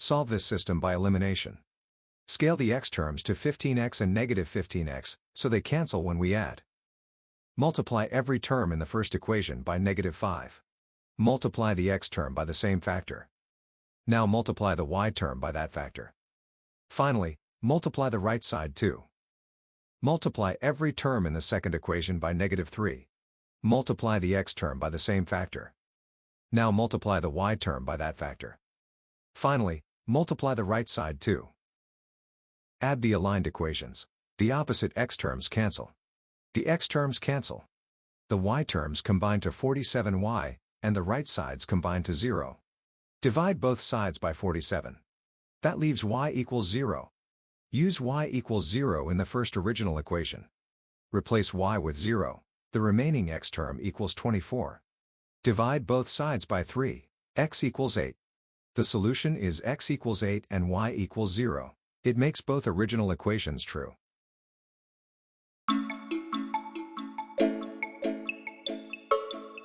Solve this system by elimination. Scale the x terms to 15x and negative 15x, so they cancel when we add. Multiply every term in the first equation by negative 5. Multiply the x term by the same factor. Now multiply the y term by that factor. Finally, multiply the right side too. Multiply every term in the second equation by negative 3. Multiply the x term by the same factor. Now multiply the y term by that factor. Finally, multiply the right side too. Add the aligned equations. The opposite x terms cancel. The x terms cancel. The y terms combine to 47y, and the right sides combine to 0. Divide both sides by 47. That leaves y equals 0. Use y equals 0 in the first original equation. Replace y with 0. The remaining x term equals 24. Divide both sides by 3. X equals 8. The solution is x equals 8 and y equals 0. It makes both original equations true.